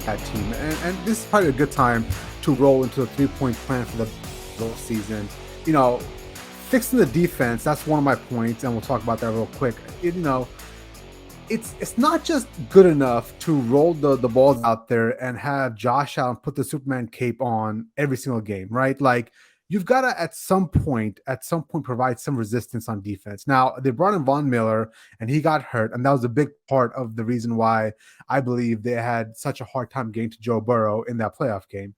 that team. And this is probably a good time to roll into a 3-point plan for the season. You know, fixing the defense, that's one of my points, and we'll talk about that real quick. It's not just good enough to roll the balls out there and have Josh Allen put the Superman cape on every single game, right? Like you've got to at some point provide some resistance on defense. Now they brought in Von Miller and he got hurt, and that was a big part of the reason why I believe they had such a hard time getting to Joe Burrow in that playoff game.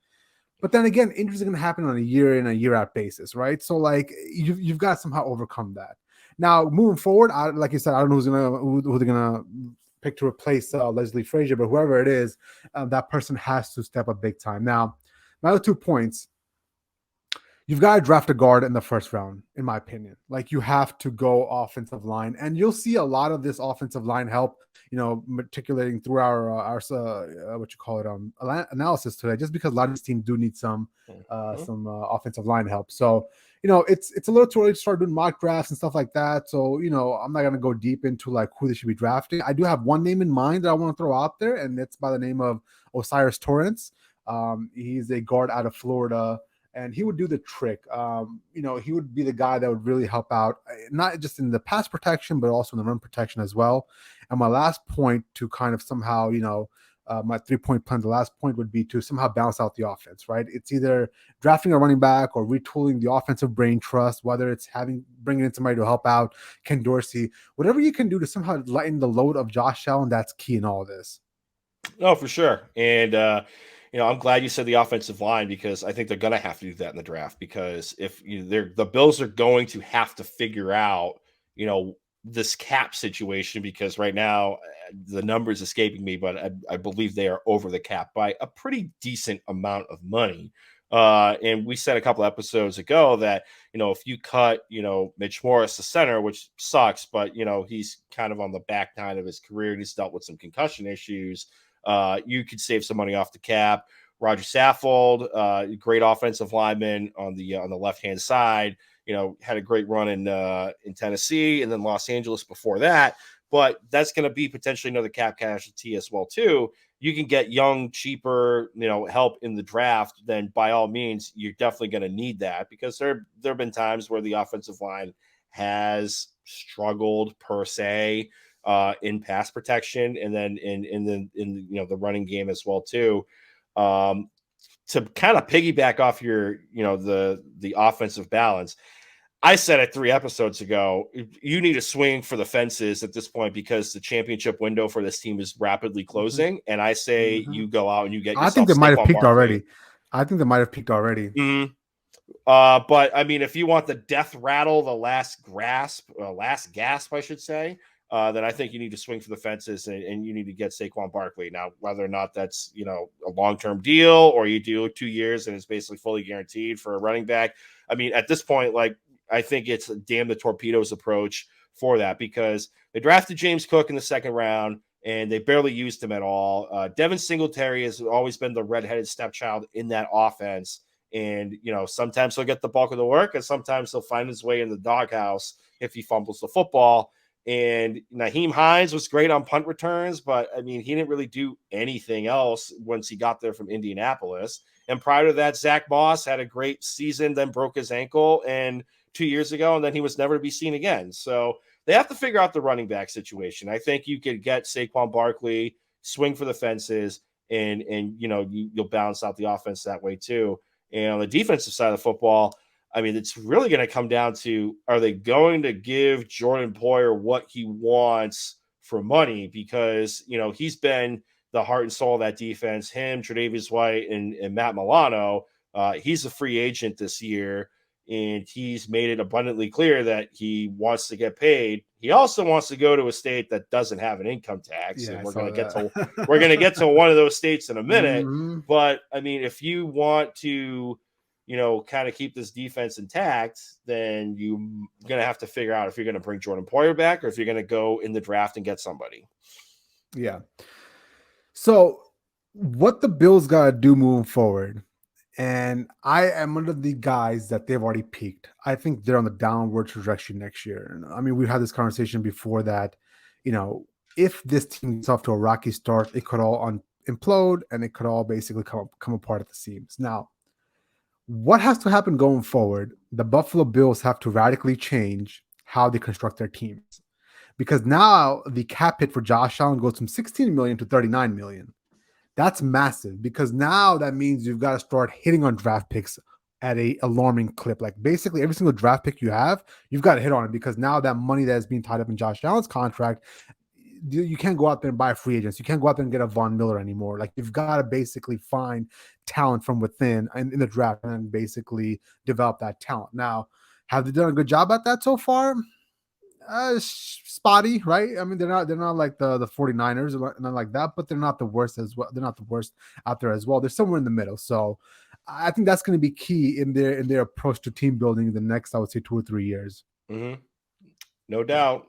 But then again, injuries are going to happen on a year in, a year out basis, right? So like you've got to somehow overcome that. Now moving forward, like you said, I don't know who they're gonna pick to replace Leslie Frazier, but whoever it is, that person has to step up big time. Now, my other 2 points. You've got to draft a guard in the first round, in my opinion. Like you have to go offensive line, and you'll see a lot of this offensive line help. Matriculating through our what you call it analysis today, just because a lot of these teams do need some offensive line help. So it's a little too early to start doing mock drafts and stuff like that. So I'm not gonna go deep into like who they should be drafting. I do have one name in mind that I want to throw out there, and it's by the name of Osiris Torrance. He's a guard out of Florida, and he would do the trick. He would be the guy that would really help out, not just in the pass protection, but also in the run protection as well. And my last point to kind of somehow, my 3-point plan, the last point would be to somehow balance out the offense, right? It's either drafting a running back or retooling the offensive brain trust, whether it's bringing in somebody to help out Ken Dorsey, whatever you can do to somehow lighten the load of Josh Allen, that's key in all this. Oh, for sure. And, I'm glad you said the offensive line, because I think they're going to have to do that in the draft, because if the Bills are going to have to figure out, this cap situation, because right now the numbers escaping me, but I believe they are over the cap by a pretty decent amount of money. And we said a couple episodes ago that, if you cut, Mitch Morris, the center, which sucks, but, he's kind of on the back nine of his career and he's dealt with some concussion issues. You could save some money off the cap. Roger Saffold, great offensive lineman on the left-hand side, had a great run in Tennessee and then Los Angeles before that. But that's going to be potentially another cap casualty as well, too. You can get young, cheaper, help in the draft, then by all means, you're definitely going to need that, because there have been times where the offensive line has struggled per se in pass protection, and then in the running game as well, too. To kind of piggyback off your, the offensive balance, I said it 3 episodes ago, you need to swing for the fences at this point, because the championship window for this team is rapidly closing. Mm-hmm. And I say you go out and you get yourself. I think they might have peaked already. But I mean, if you want the death rattle, the last gasp, I should say, then I think you need to swing for the fences and you need to get Saquon Barkley. Now, whether or not that's, a long-term deal or you do 2 years and it's basically fully guaranteed for a running back. I mean, at this point, like, I think it's a damn the torpedoes approach for that, because they drafted James Cook in the 2nd round and they barely used him at all. Devin Singletary has always been the redheaded stepchild in that offense. And, sometimes he'll get the bulk of the work and sometimes he'll find his way in the doghouse if he fumbles the football. And Nyheim Hines was great on punt returns, but I mean, he didn't really do anything else once he got there from Indianapolis. And prior to that, Zach Moss had a great season, then broke his ankle 2 years ago, and then he was never to be seen again. So they have to figure out the running back situation. I think you could get Saquon Barkley, swing for the fences, and you'll balance out the offense that way too. And on the defensive side of the football, I mean, it's really going to come down to, are they going to give Jordan Poyer what he wants for money? Because, he's been the heart and soul of that defense. Him, Tre'Davious White, and Matt Milano. He's a free agent this year, and he's made it abundantly clear that he wants to get paid. He also wants to go to a state that doesn't have an income tax. Yeah, and we're going to get to one of those states in a minute. Mm-hmm. But I mean, if you want to, kind of keep this defense intact, then you're going to have to figure out if you're going to bring Jordan Poyer back or if you're going to go in the draft and get somebody. Yeah. So what the Bills got to do moving forward, and I am one of the guys that they've already peaked. I think they're on the downward trajectory next year. And I mean, we've had this conversation before that, if this team gets off to a rocky start, it could all implode, and it could all basically come apart at the seams. Now, what has to happen going forward? The Buffalo Bills have to radically change how they construct their teams, because now the cap hit for Josh Allen goes from 16 million to 39 million. That's massive, because now that means you've got to start hitting on draft picks at a alarming clip. Like basically every single draft pick you have, you've got to hit on it, because now that money that is being tied up in Josh Allen's contract, you can't go out there and buy free agents. You can't go out there and get a Von Miller anymore. Like you've got to basically find talent from within in the draft and basically develop that talent. Now, have they done a good job at that so far? Spotty, right? I mean, they're not like the 49ers or not like that, but they're not the worst as well. They're not the worst out there as well. They're somewhere in the middle. So I think that's going to be key in their approach to team building in the next, I would say, 2 or 3 years. Mm-hmm. No doubt.